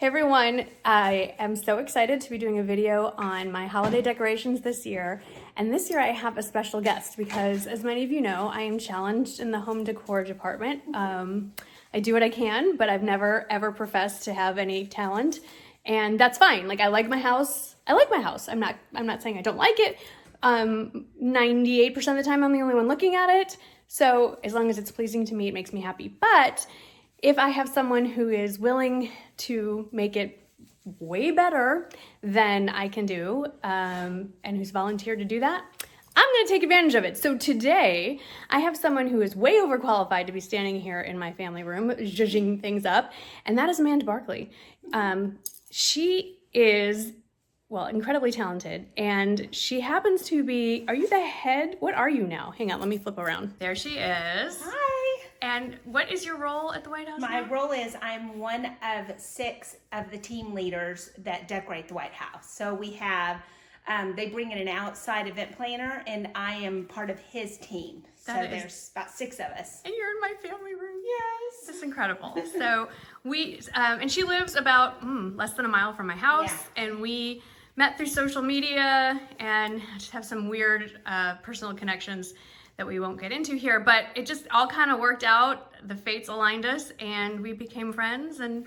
Hey everyone, I am so excited to be doing a video on my holiday decorations this year. And this year I have a special guest because, as many of you know, I am challenged in the home decor department. I do what I can, but I've never ever professed to have any talent. And that's fine. Like, I like my house. I like my house. I'm not saying I don't like it. 98% of the time I'm the only one looking at it. So as long as it's pleasing to me, it makes me happy. But if I have someone who is willing to make it way better than I can do, and who's volunteered to do that, I'm gonna take advantage of it. So today, I have someone who is way overqualified to be standing here in my family room, zhuzhing things up, and that is Amanda Barkley. She is, well, incredibly talented, and she happens to be, are you the head? What are you now? Hang on, let me flip around. There she is. Hi. And what is your role at the White House? My role is I'm one of 6 of the team leaders that decorate the White House. So we have, they bring in an outside event planner, and I am part of his team. There's about 6 of us. And you're in my family room. Yes. It's incredible. So we, and she lives about less than a mile from my house. Yeah. And we met through social media and just have some weird personal connections that we won't get into here, but it just all kind of worked out. The fates aligned us and we became friends, and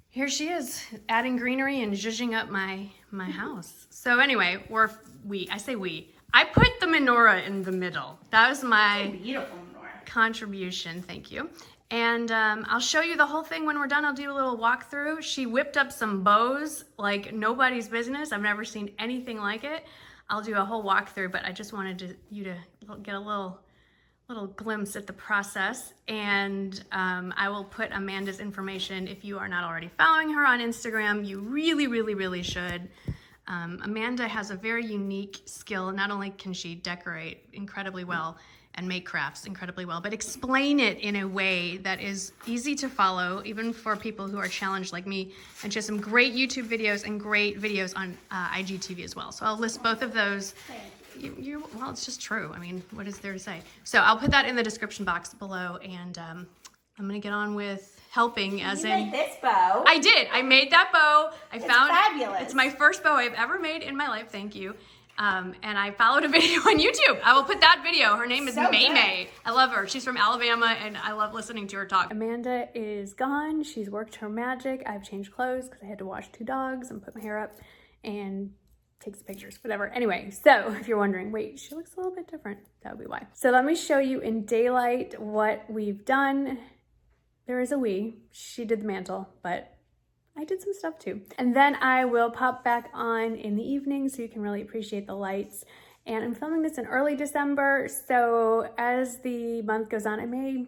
here she is adding greenery and zhuzhing up my house. So anyway, I put the menorah in the middle. That was my beautiful menorah contribution. Thank you. And I'll show you the whole thing when we're done. I'll do a little walkthrough. She whipped up some bows like nobody's business. I've never seen anything like it. I'll do a whole walkthrough, but I just wanted you to get a little glimpse at the process. And I will put Amanda's information. If you are not already following her on Instagram, you really should. Amanda has a very unique skill. Not only can she decorate incredibly well and make crafts incredibly well, but explain it in a way that is easy to follow, even for people who are challenged like me. And she has some great YouTube videos and great videos on IGTV as well. So I'll list both of those. Well, it's just true. I mean, what is there to say? So I'll put that in the description box below, and I'm gonna get on with helping. As you in made this bow. I did. I made that bow. It's fabulous. It's my first bow I've ever made in my life. Thank you. And I followed a video on YouTube. I will put that video. Her name is May. I love her. She's from Alabama, and I love listening to her talk. Amanda is gone. She's worked her magic. I've changed clothes because I had to wash 2 dogs and put my hair up and take some pictures, whatever. Anyway, so if you're wondering, wait, she looks a little bit different. That would be why. So let me show you in daylight what we've done. There is a we. She did the mantle, but I did some stuff too. And then I will pop back on in the evening so you can really appreciate the lights. And I'm filming this in early December, so as the month goes on, I may,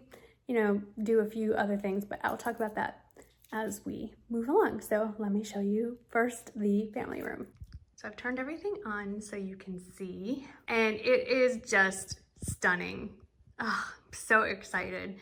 do a few other things, but I'll talk about that as we move along. So let me show you first the family room. So I've turned everything on so you can see, and it is just stunning. Oh, I'm so excited.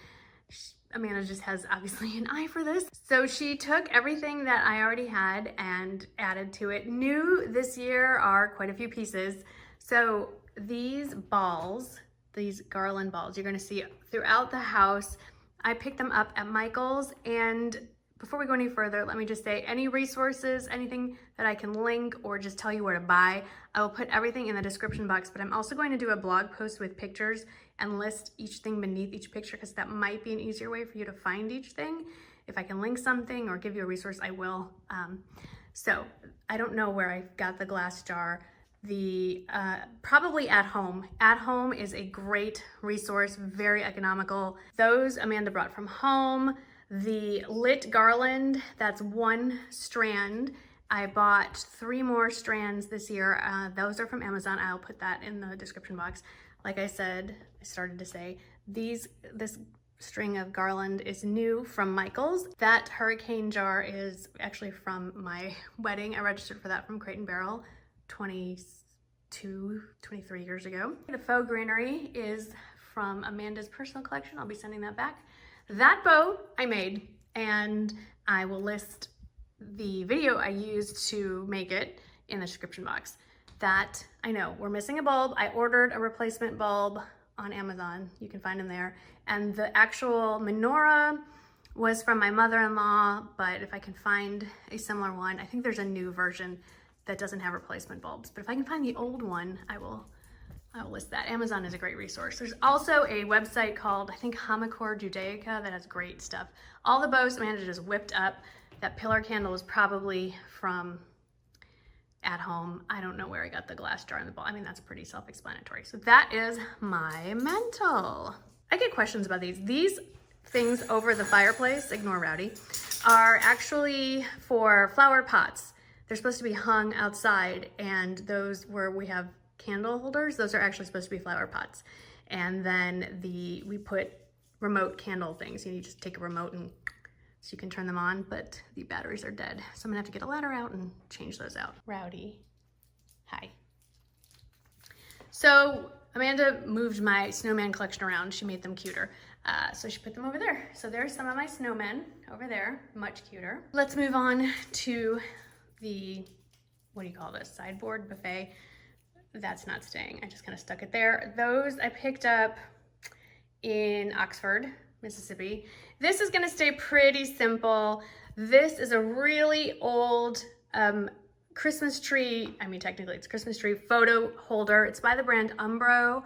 Amanda just has obviously an eye for this. So she took everything that I already had and added to it. New this year are quite a few pieces. So these balls, these garland balls, you're gonna see throughout the house. I picked them up at Michael's, and before we go any further, let me just say any resources, anything that I can link or just tell you where to buy, I will put everything in the description box, but I'm also going to do a blog post with pictures and list each thing beneath each picture, because that might be an easier way for you to find each thing. If I can link something or give you a resource, I will. So I don't know where I got the glass jar. Probably At Home. At Home is a great resource, very economical. Those Amanda brought from home. The lit garland, that's 1 strand. I bought 3 more strands this year. Those are from Amazon. I'll put that in the description box. Like I said, I started to say, this string of garland is new from Michael's. That hurricane jar is actually from my wedding. I registered for that from Crate & Barrel 23 years ago. The faux greenery is from Amanda's personal collection. I'll be sending that back. That bow I made, and I will list the video I used to make it in the description box. That, I know, we're missing a bulb. I ordered a replacement bulb on Amazon. You can find them there. And the actual menorah was from my mother-in-law, but if I can find a similar one, I think there's a new version that doesn't have replacement bulbs, but if I can find the old one, I will list that. Amazon is a great resource. There's also a website called, I think, Hanukkah Judaica that has great stuff. All the bows Amanda just whipped up. That pillar candle was probably from At Home. I don't know where I got the glass jar and the ball. I mean, that's pretty self-explanatory. So that is my mantle. I get questions about these. These things over the fireplace, ignore Rowdy, are actually for flower pots. They're supposed to be hung outside, and those where we have candle holders, those are actually supposed to be flower pots. And then we put remote candle things. You just take a remote and so you can turn them on, but the batteries are dead. So I'm gonna have to get a ladder out and change those out. Rowdy, hi. So Amanda moved my snowman collection around. She made them cuter. So she put them over there. So there's some of my snowmen over there, much cuter. Let's move on to the, what do you call this? Sideboard buffet. That's not staying. I just kind of stuck it there. Those I picked up in Oxford, Mississippi. This is gonna stay pretty simple. This is a really old Christmas tree, I mean technically it's Christmas tree photo holder. It's by the brand Umbro.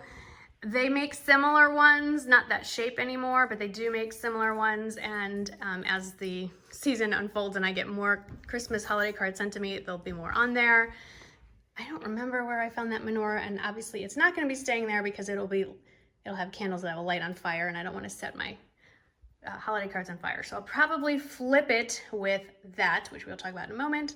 They make similar ones, not that shape anymore, but they do make similar ones. And as the season unfolds and I get more Christmas holiday cards sent to me, there'll be more on there. I don't remember where I found that menorah, and obviously it's not gonna be staying there because it'll have candles that I will light on fire, and I don't wanna set my holiday cards on fire. So I'll probably flip it with that, which we'll talk about in a moment.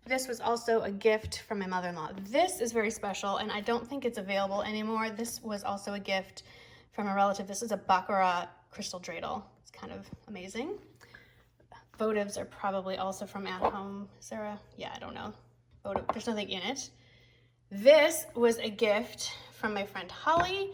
This was also a gift from my mother-in-law. This is very special, and I don't think it's available anymore. This was also a gift from a relative. This is a Baccarat crystal dreidel. It's kind of amazing. Votives are probably also from At Home. Sarah? Yeah, I don't know. There's nothing in it. This was a gift from my friend Holly,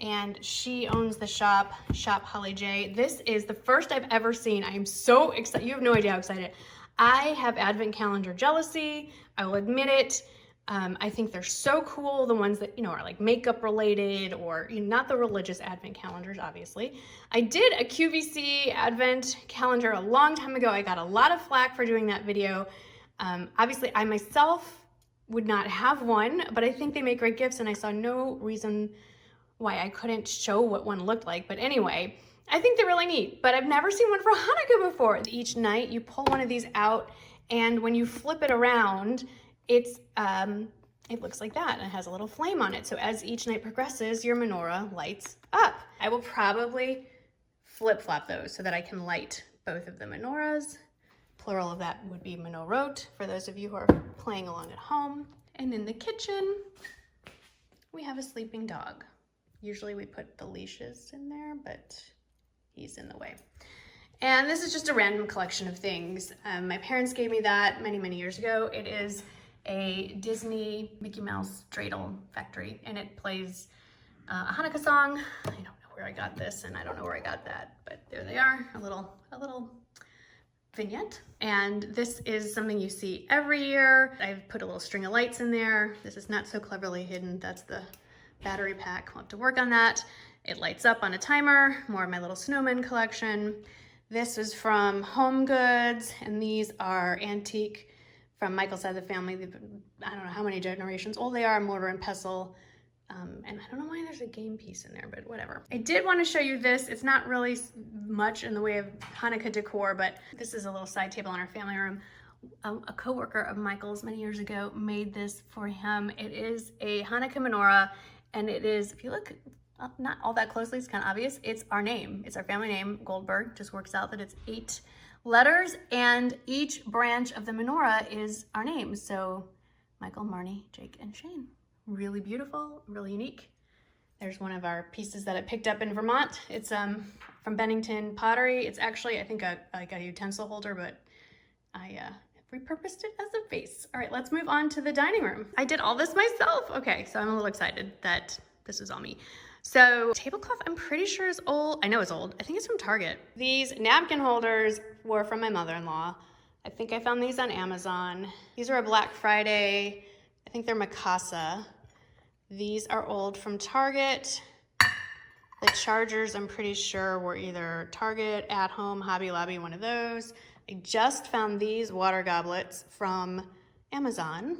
and she owns the shop Holly J. This is the first I've ever seen. I am so excited. You have no idea how excited. I have advent calendar jealousy. I will admit it. I think they're so cool. The ones that, are like makeup related, or not the religious advent calendars, obviously. I did a QVC advent calendar a long time ago. I got a lot of flack for doing that video. Obviously I myself would not have one, but I think they make great gifts, and I saw no reason why I couldn't show what one looked like. But anyway, I think they're really neat, but I've never seen one for Hanukkah before. Each night you pull one of these out, and when you flip it around, it looks like that, and it has a little flame on it. So as each night progresses, your menorah lights up. I will probably flip-flop those so that I can light both of the menorahs. Plural of that would be menorot, for those of you who are playing along at home. And in the kitchen, we have a sleeping dog. Usually we put the leashes in there, but he's in the way. And this is just a random collection of things. My parents gave me that many, many years ago. It is a Disney Mickey Mouse dreidel factory, and it plays a Hanukkah song. I don't know where I got this, and I don't know where I got that, but there they are, a little vignette. And this is something you see every year. I've put a little string of lights in there. This is not so cleverly hidden. That's the battery pack. I'll have to work on that. It lights up on a timer. More of my little snowman collection. This is from HomeGoods, and these are antique from Michael's side of the family. They've been, I don't know how many generations old they are, mortar and pestle. And I don't know why there's a game piece in there, but whatever. I did want to show you this. It's not really much in the way of Hanukkah decor, but this is a little side table in our family room. A coworker of Michael's many years ago made this for him. It is a Hanukkah menorah, and it is, if you look not all that closely, it's kind of obvious, it's our name. It's our family name, Goldberg. Just works out that it's 8 letters, and each branch of the menorah is our name. So Michael, Marnie, Jake, and Shane. Really beautiful, really unique. There's one of our pieces that I picked up in Vermont. It's from Bennington Pottery. It's actually, I think, like a utensil holder, but I repurposed it as a vase. All right, let's move on to the dining room. I did all this myself. Okay, so I'm a little excited that this is all me. So tablecloth, I'm pretty sure is old. I know it's old. I think it's from Target. These napkin holders were from my mother-in-law. I think I found these on Amazon. These are a Black Friday. I think they're Mikasa. These are old from Target. The chargers, I'm pretty sure, were either Target, At Home, Hobby Lobby, one of those. I just found these water goblets from Amazon.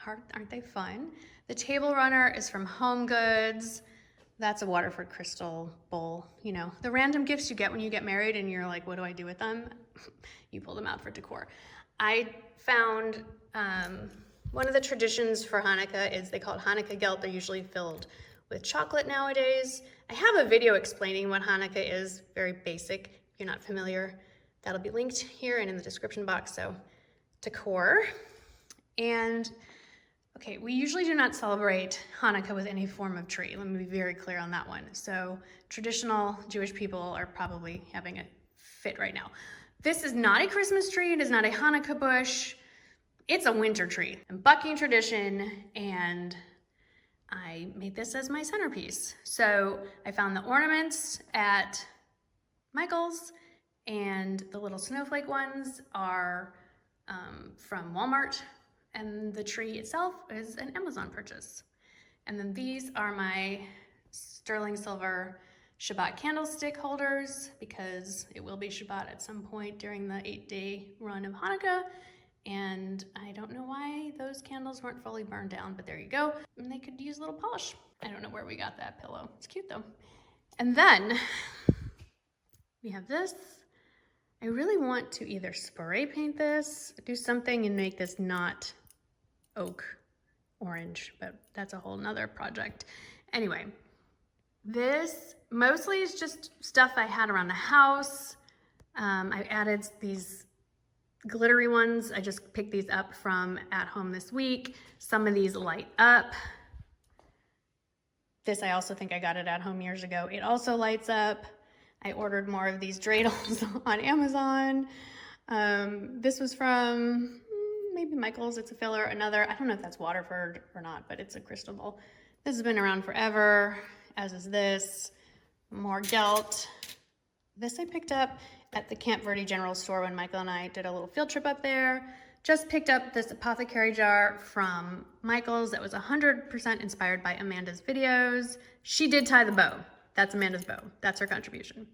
Aren't they fun? The table runner is from HomeGoods. That's a Waterford crystal bowl. You know, the random gifts you get when you get married and you're like, what do I do with them? You pull them out for decor. I found one of the traditions for Hanukkah is they call it Hanukkah gelt. They're usually filled with chocolate nowadays. I have a video explaining what Hanukkah is, very basic. If you're not familiar, that'll be linked here and in the description box. So decor. And okay, we usually do not celebrate Hanukkah with any form of tree. Let me be very clear on that one. So traditional Jewish people are probably having a fit right now. This is not a Christmas tree. It is not a Hanukkah bush. It's a winter tree. I'm bucking tradition, and I made this as my centerpiece. So I found the ornaments at Michael's, and the little snowflake ones are from Walmart, and the tree itself is an Amazon purchase. And then these are my sterling silver Shabbat candlestick holders, because it will be Shabbat at some point during the 8-day run of Hanukkah. And I don't know why those candles weren't fully burned down, but there you go. And they could use a little polish. I don't know where we got that pillow. It's cute though. And then we have this. I really want to either spray paint this, do something and make this not oak orange, but that's a whole nother project. Anyway, this mostly is just stuff I had around the house. I added these glittery ones. I just picked these up from At Home this week. Some of these light up. This I also think I got it At Home years ago. It also lights up. I ordered more of these dreidels on Amazon. This was from maybe Michael's. It's a filler. Another, I don't know if that's Waterford or not, but it's a crystal bowl. This has been around forever, as is this. More gelt. This I picked up at the Camp Verde General Store when Michael and I did a little field trip up there. Just picked up this Apothecary Jar from Michael's that was 100% inspired by Amanda's videos. She did tie the bow. That's Amanda's bow. That's her contribution.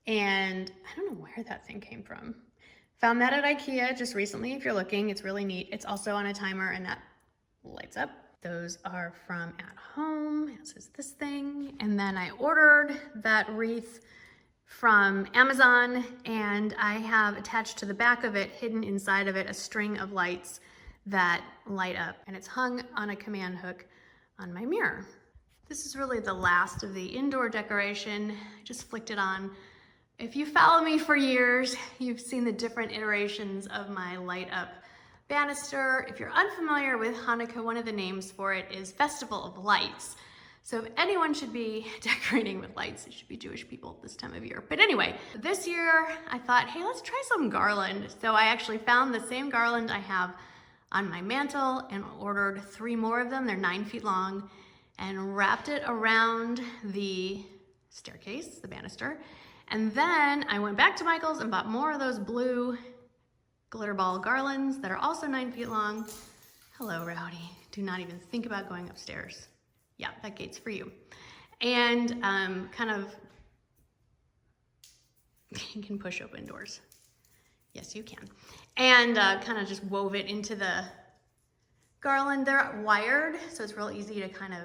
And I don't know where that thing came from. Found that at IKEA just recently. If you're looking, it's really neat. It's also on a timer and that lights up. Those are from At Home, as is this thing. And then I ordered that wreath from Amazon, and I have attached to the back of it, hidden inside of it, a string of lights that light up, and it's hung on a command hook on my mirror. This is really the last of the indoor decoration. I just flicked it on. If you follow me for years, you've seen the different iterations of my light up banister. If you're unfamiliar with Hanukkah, one of the names for it is Festival of Lights. So if anyone should be decorating with lights, it should be Jewish people this time of year. But anyway, this year I thought, hey, let's try some garland. So I actually found the same garland I have on my mantle and ordered 3 more of them. They're 9 feet long, and wrapped it around the staircase, the banister. And then I went back to Michael's and bought more of those blue glitter ball garlands that are also 9 feet long. Hello, Rowdy. Do not even think about going upstairs. Yeah, that gate's for you. And kind of, you can push open doors. Yes, you can. And kind of just wove it into the garland. They're wired, so it's real easy to kind of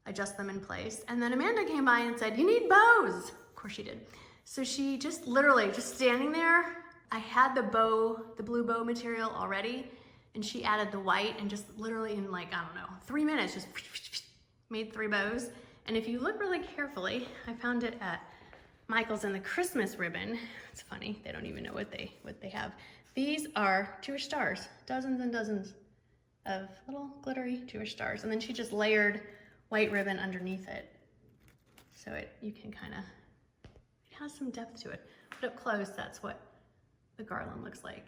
adjust them in place. And then Amanda came by and said, you need bows. Of course she did. So she just literally, just standing there, I had the bow, the blue bow material already, and she added the white, and just literally in like, I don't know, 3 minutes, just made 3 bows. And if you look really carefully, I found it at Michael's in the Christmas ribbon. It's funny, they don't even know what they have. These are Jewish stars, dozens and dozens of little glittery Jewish stars. And then she just layered white ribbon underneath it. So you can kind of, it has some depth to it. But up close, that's what the garland looks like.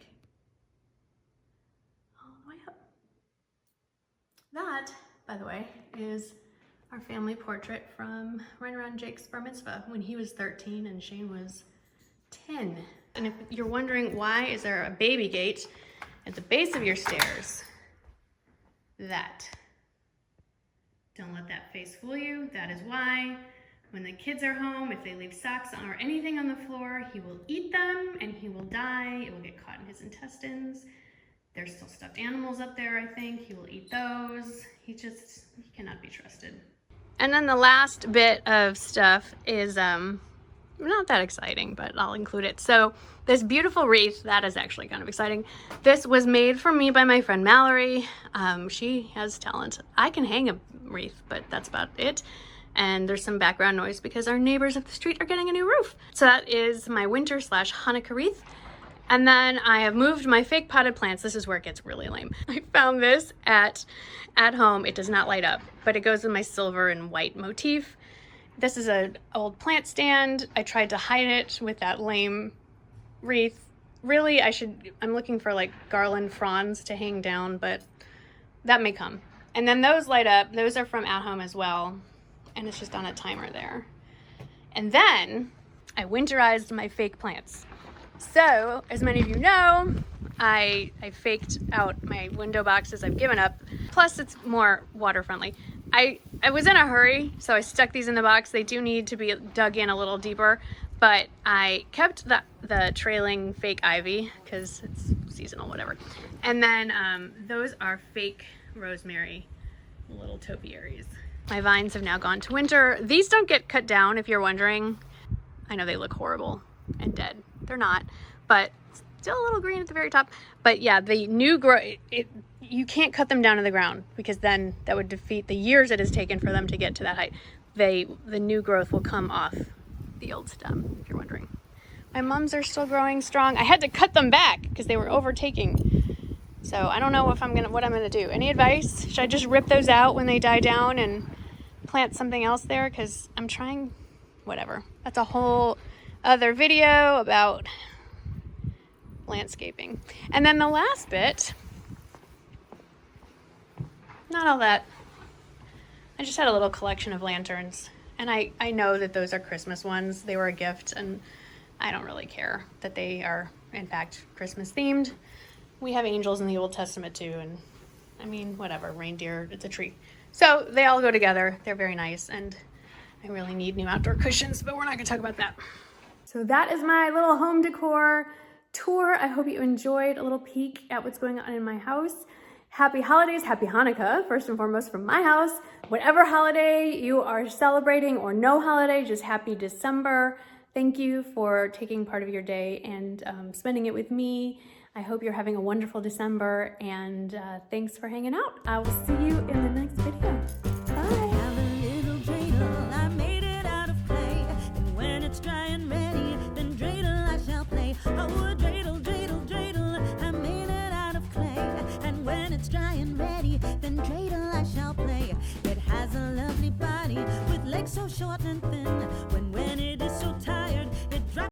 All the way up. That, by the way, is our family portrait from right around Jake's bar mitzvah when he was 13 and Shane was 10. And if you're wondering why is there a baby gate at the base of your stairs, don't let that face fool you. That is why When the kids are home, if they leave socks or anything on the floor, he will eat them and he will die. It will get caught in his intestines. There's still stuffed animals up there, I think. He will eat those. He cannot be trusted. And then the last bit of stuff is not that exciting, but I'll include it. So this beautiful wreath, that is actually kind of exciting. This was made for me by my friend Mallory. She has talent. I can hang a wreath, but that's about it. And there's some background noise because our neighbors up the street are getting a new roof. So that is my winter / Hanukkah wreath. And then I have moved my fake potted plants. This is where it gets really lame. I found this at home. It does not light up, but it goes with my silver and white motif. This is an old plant stand. I tried to hide it with that lame wreath. Really, I'm looking for like garland fronds to hang down, but that may come. And then those light up. Those are from At Home as well. And it's just on a timer there. And then I winterized my fake plants. So, as many of you know, I faked out my window boxes. I've given up. Plus, it's more water friendly. I was in a hurry, so I stuck these in the box. They do need to be dug in a little deeper, but I kept the trailing fake ivy because it's seasonal, whatever. And then those are fake rosemary little topiaries. My vines have now gone to winter. These don't get cut down, if you're wondering. I know they look horrible and dead. They're not, but still a little green at the very top. But yeah, the new growth, you can't cut them down to the ground because then that would defeat the years it has taken for them to get to that height. The new growth will come off the old stem, if you're wondering. My mums are still growing strong. I had to cut them back because they were overtaking. So I don't know what I'm gonna do. Any advice? Should I just rip those out when they die down and plant something else there? Because I'm trying, whatever. That's a whole other video about landscaping. And then the last bit, not all that. I just had a little collection of lanterns. And I know that those are Christmas ones. They were a gift and I don't really care that they are in fact Christmas themed. We have angels in the Old Testament too, and I mean, whatever, reindeer, it's a tree. So they all go together. They're very nice, and I really need new outdoor cushions, but we're not gonna talk about that. So that is my little home decor tour. I hope you enjoyed a little peek at what's going on in my house. Happy holidays, happy Hanukkah, first and foremost from my house. Whatever holiday you are celebrating or no holiday, just happy December. Thank you for taking part of your day and spending it with me. I hope you're having a wonderful December, and thanks for hanging out. I will see you in the next video. Bye. I have a little dreidel, I made it out of clay, and when it's dry and ready, then dreidel I shall play. Oh, a dreidel, dreidel, dreidel, I made it out of clay, and when it's dry and ready, then dreidel I shall play. It has a lovely body with legs so short and thin. When